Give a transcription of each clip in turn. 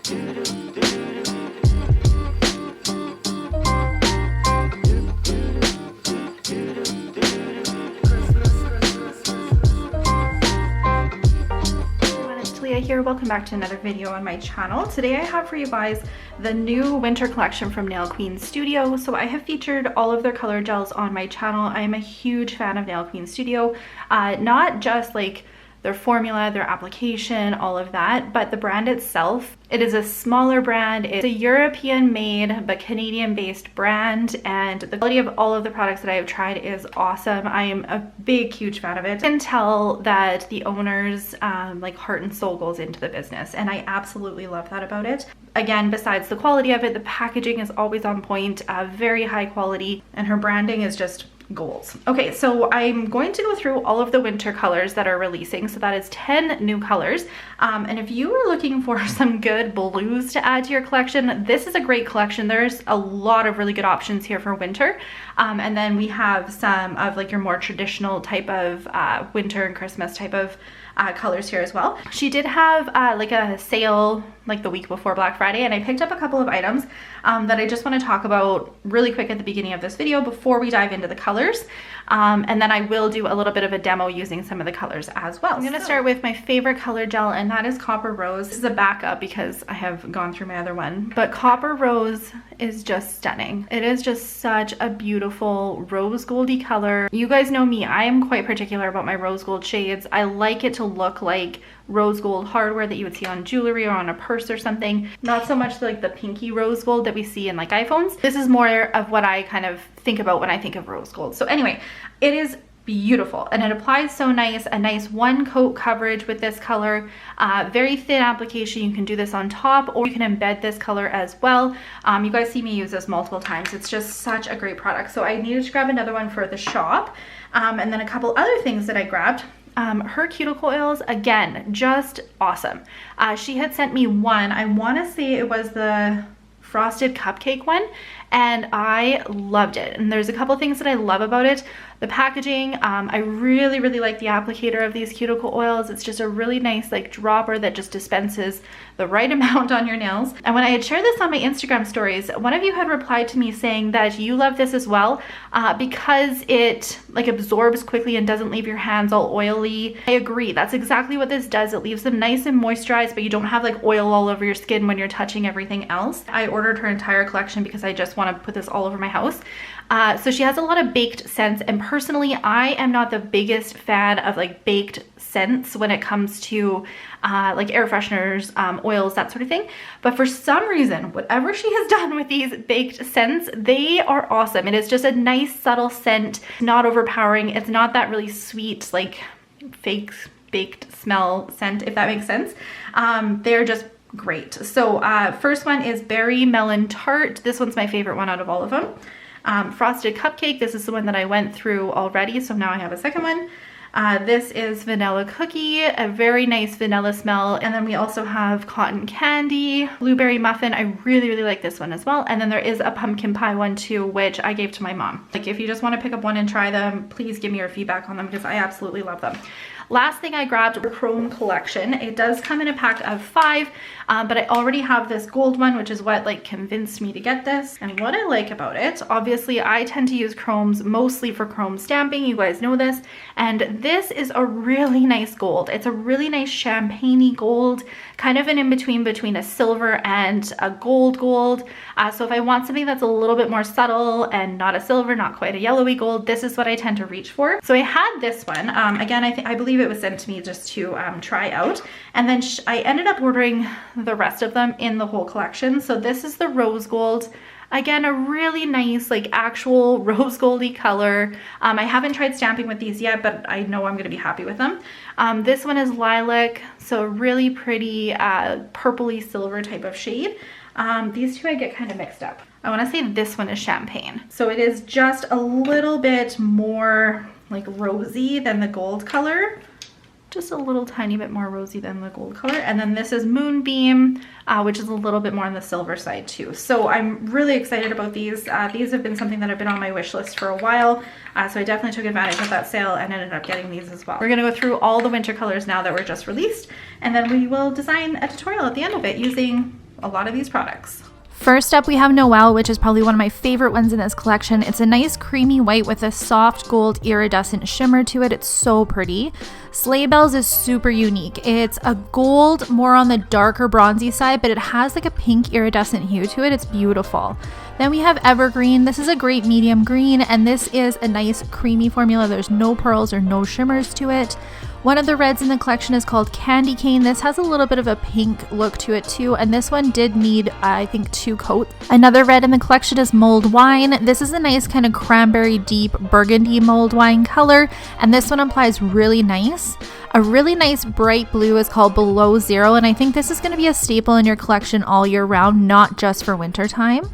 Talia here. Welcome back to another video on my channel. Today I have for you guys the new winter collection from Nail Queen Studio. So I have featured all of their color gels on my channel. I am a huge fan of Nail Queen Studio, not just like their formula, their application, all of that, but the brand itself. It is a smaller brand. It's a European made but Canadian based brand, and the quality of all of the products that I have tried is awesome. I am a big, huge fan of it. You can tell that the owners like heart and soul goes into the business, and I absolutely love that about it. Again, besides the quality of it, the packaging is always on point, very high quality, and her branding is just goals. Okay, so I'm going to go through all of the winter colors that are releasing. So that is 10 new colors. And if you are looking for some good blues to add to your collection, this is a great collection. There's a lot of really good options here for winter. And then we have some of like your more traditional type of winter and Christmas type of colors here as well. She did have like a sale like the week before Black Friday, and I picked up a couple of items that I just want to talk about really quick at the beginning of this video before we dive into the colors. And then I will do a little bit of a demo using some of the colors as well. I'm going to start with my favorite color gel, and that is Copper Rose. This is a backup because I have gone through my other one, but Copper Rose is just stunning. It is just such a beautiful rose goldy color. You guys know me, I am quite particular about my rose gold shades. I like it to look like rose gold hardware that you would see on jewelry or on a purse or something. Not so much like the pinky rose gold that we see in like iPhones. This is more of what I kind of think about when I think of rose gold. So anyway, it is beautiful and it applies so nice. A nice one coat coverage with this color, very thin application. You can do this on top, or you can embed this color as well. You guys see me use this multiple times. It's just such a great product. So I needed to grab another one for the shop, and then a couple other things that I grabbed. Her cuticle oils, again, just awesome. She had sent me one, I want to say it was the frosted cupcake one, and I loved it. And there's a couple things that I love about it. The packaging, I really like the applicator of these cuticle oils. It's just a really nice like dropper that just dispenses the right amount on your nails. And when I had shared this on my Instagram stories, one of you had replied to me saying that you love this as well because it like absorbs quickly and doesn't leave your hands all oily. I agree, that's exactly what this does. It leaves them nice and moisturized, but you don't have like oil all over your skin when you're touching everything else. I ordered her entire collection because I just want to put this all over my house. So she has a lot of baked scents, and personally I am not the biggest fan of like baked scents when it comes to like air fresheners, oils, that sort of thing. But for some reason, whatever she has done with these baked scents, they are awesome. It is just a nice subtle scent, not overpowering. It's not that really sweet like fake baked smell scent, if that makes sense. They're just great. So first one is Berry Melon Tart. This one's my favorite one out of all of them. Frosted Cupcake, this is the one that I went through already, so now I have a second one. This is Vanilla Cookie, a very nice vanilla smell. And then we also have Cotton Candy, Blueberry Muffin. I really like this one as well. And then there is a Pumpkin Pie one too, which I gave to my mom. Like if you just want to pick up one and try them, please give me your feedback on them because I absolutely love them. Last thing I grabbed, the Chrome collection. It does come in a pack of 5, but I already have this gold one, which is what like convinced me to get this. And what I like about it, obviously I tend to use chromes mostly for chrome stamping, you guys know this, and this is a really nice gold. It's a really nice champagne-y gold, kind of an in-between between a silver and a gold. So if I want something that's a little bit more subtle and not a silver, not quite a yellowy gold, this is what I tend to reach for. So I had this one, again, I believe it was sent to me just to try out, and then I ended up ordering the rest of them in the whole collection. So this is the rose gold. Again, a really nice like actual rose goldy color. I haven't tried stamping with these yet, but I know I'm going to be happy with them. This one is Lilac, so a really pretty purpley silver type of shade. These two I get kind of mixed up. I want to say this one is Champagne. So it is just a little bit more like rosy than the gold color. Just a little tiny bit more rosy than the gold color. And then this is Moonbeam, which is a little bit more on the silver side too. So I'm really excited about these. These have been something that have been on my wish list for a while. So I definitely took advantage of that sale and ended up getting these as well. We're gonna go through all the winter colors now that were just released, and then we will design a tutorial at the end of it using a lot of these products. First up, we have Noel, which is probably one of my favorite ones in this collection. It's a nice creamy white with a soft gold iridescent shimmer to it. It's so pretty. Sleigh Bells is super unique. It's a gold, more on the darker bronzy side, but it has like a pink iridescent hue to it. It's beautiful. Then we have Evergreen. This is a great medium green, and this is a nice creamy formula. There's no pearls or no shimmers to it. One of the reds in the collection is called Candy Cane. This has a little bit of a pink look to it too, and this one did need, I think, 2 coats. Another red in the collection is Mulled Wine. This is a nice kind of cranberry deep burgundy mulled wine color, and this one applies really nice. A really nice bright blue is called Below Zero, and I think this is going to be a staple in your collection all year round, not just for winter time.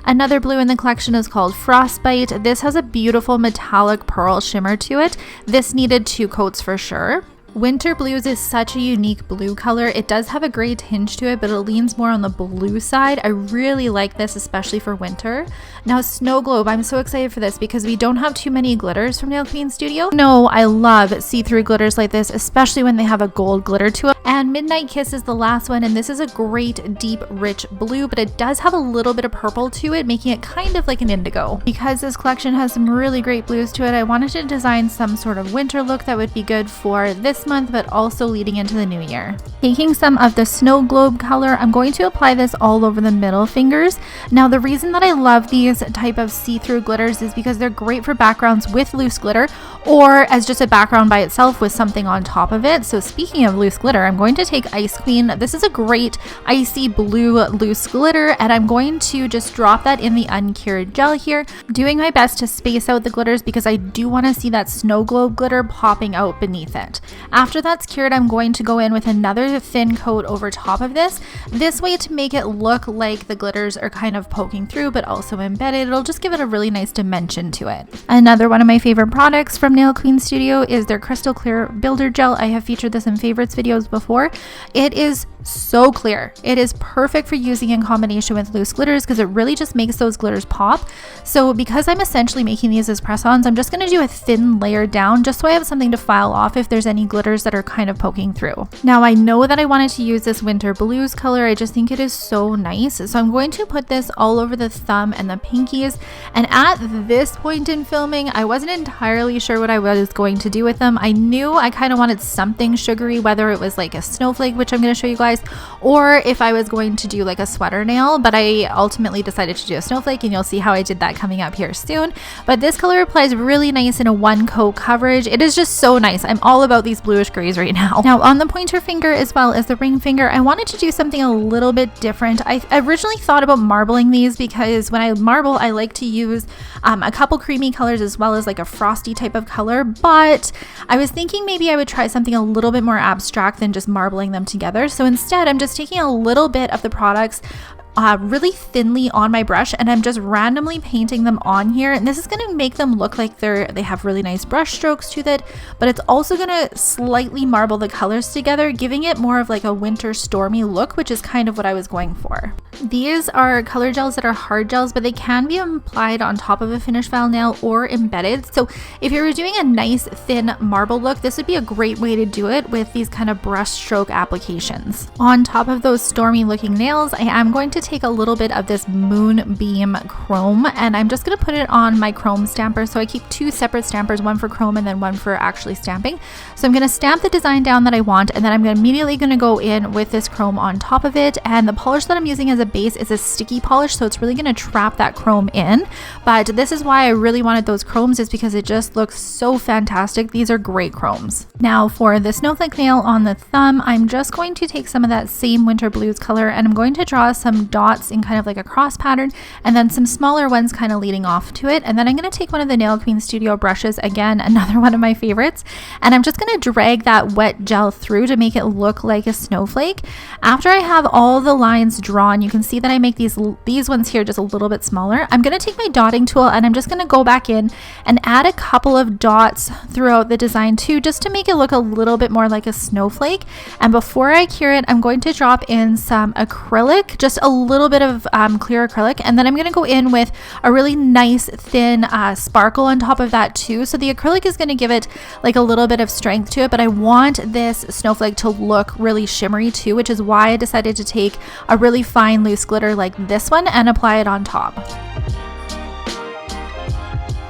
Another blue in the collection is called Frostbite. This has a beautiful metallic pearl shimmer to it. This needed 2 coats for sure. Winter Blues is such a unique blue color. It does have a gray tinge to it, but it leans more on the blue side. I really like this, especially for winter. Now, Snow Globe, I'm so excited for this because we don't have too many glitters from Nail Queen Studio. No, I love see-through glitters like this, especially when they have a gold glitter to it. And Midnight Kiss is the last one, and this is a great, deep, rich blue, but it does have a little bit of purple to it, making it kind of like an indigo. Because this collection has some really great blues to it, I wanted to design some sort of winter look that would be good for this month, but also leading into the new year. Taking some of the Snow Globe color, I'm going to apply this all over the middle fingers. Now, the reason that I love these type of see-through glitters is because they're great for backgrounds with loose glitter, or as just a background by itself with something on top of it. So speaking of loose glitter, I'm going to take Ice Queen. This is a great icy blue loose glitter, and I'm going to just drop that in the uncured gel here, doing my best to space out the glitters because I do want to see that Snow Globe glitter popping out beneath it. After that's cured, I'm going to go in with another thin coat over top of this way to make it look like the glitters are kind of poking through but also embedded. It'll just give it a really nice dimension to it. Another one of my favorite products from Nail Queen Studio is their Crystal Clear Builder Gel. I have featured this in favorites videos before. It is so clear. It is perfect for using in combination with loose glitters because it really just makes those glitters pop. So because I'm essentially making these as press-ons, I'm just going to do a thin layer down just so I have something to file off if there's any glitters that are kind of poking through. Now, I know that I wanted to use this Winter Blues color. I just think it is so nice. So I'm going to put this all over the thumb and the pinkies. And at this point in filming, I wasn't entirely sure what I was going to do with them. I knew I kind of wanted something sugary, whether it was like a snowflake, which I'm going to show you guys, or if I was going to do like a sweater nail, but I ultimately decided to do a snowflake, and you'll see how I did that coming up here soon. But this color applies really nice in a 1 coat coverage. It is just so nice. I'm all about these bluish grays right now. Now, on the pointer finger as well as the ring finger, I wanted to do something a little bit different. I originally thought about marbling these because when I marble, I like to use a couple creamy colors as well as like a frosty type of color, but I was thinking maybe I would try something a little bit more abstract than just marbling them together. So instead, I'm just taking a little bit of the products really thinly on my brush, and I'm just randomly painting them on here, and this is going to make them look like they have really nice brush strokes to it, but it's also going to slightly marble the colors together, giving it more of like a winter stormy look, which is kind of what I was going for. These are color gels that are hard gels, but they can be applied on top of a finished file nail or embedded. So if you were doing a nice thin marble look, this would be a great way to do it with these kind of brush stroke applications. On top of those stormy looking nails, I am going to take a little bit of this Moonbeam Chrome, and I'm just going to put it on my chrome stamper. So I keep 2 separate stampers, one for chrome and then one for actually stamping. So I'm going to stamp the design down that I want, and then I'm immediately going to go in with this chrome on top of it. And the polish that I'm using as a base is a sticky polish, so it's really going to trap that chrome in. But this is why I really wanted those chromes, is because it just looks so fantastic. These are great chromes. Now for the snowflake nail on the thumb, I'm just going to take some of that same Winter Blues color, and I'm going to draw some dots in kind of like a cross pattern, and then some smaller ones kind of leading off to it. And then I'm going to take one of the Nail Queen Studio brushes, again another one of my favorites, and I'm just going to drag that wet gel through to make it look like a snowflake. After I have all the lines drawn, you can see that I make these ones here just a little bit smaller. I'm going to take my dotting tool, and I'm just going to go back in and add a couple of dots throughout the design too, just to make it look a little bit more like a snowflake. And before I cure it, I'm going to drop in some acrylic, just a little bit of clear acrylic, and then I'm going to go in with a really nice thin sparkle on top of that too. So the acrylic is going to give it like a little bit of strength to it, but I want this snowflake to look really shimmery too, which is why I decided to take a really fine loose glitter like this one and apply it on top.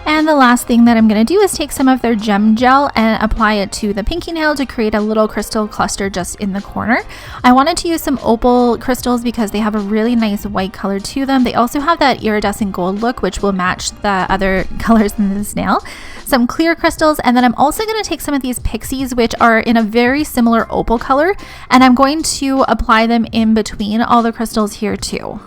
And the last thing that I'm going to do is take some of their gem gel and apply it to the pinky nail to create a little crystal cluster just in the corner. I wanted to use some opal crystals because they have a really nice white color to them. They also have that iridescent gold look, which will match the other colors in this nail. Some clear crystals, and then I'm also going to take some of these pixies, which are in a very similar opal color, and I'm going to apply them in between all the crystals here too.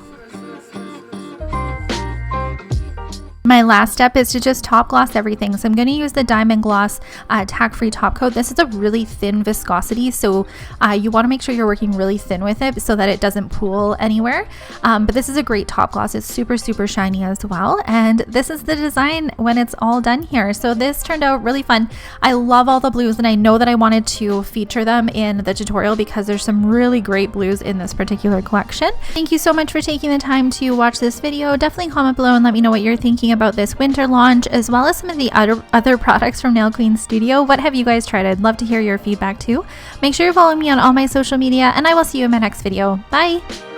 My last step is to just top gloss everything. So I'm going to use the Diamond Gloss tack-free top coat. This is a really thin viscosity, so you want to make sure you're working really thin with it so that it doesn't pool anywhere. But this is a great top gloss. It's super, super shiny as well. And this is the design when it's all done here. So this turned out really fun. I love all the blues, and I know that I wanted to feature them in the tutorial because there's some really great blues in this particular collection. Thank you so much for taking the time to watch this video. Definitely comment below and let me know what you're thinking about this winter launch, as well as some of the other products from Nail Queen Studio. What have you guys tried? I'd love to hear your feedback too. Make sure you're following me on all my social media, and I will see you in my next video. Bye!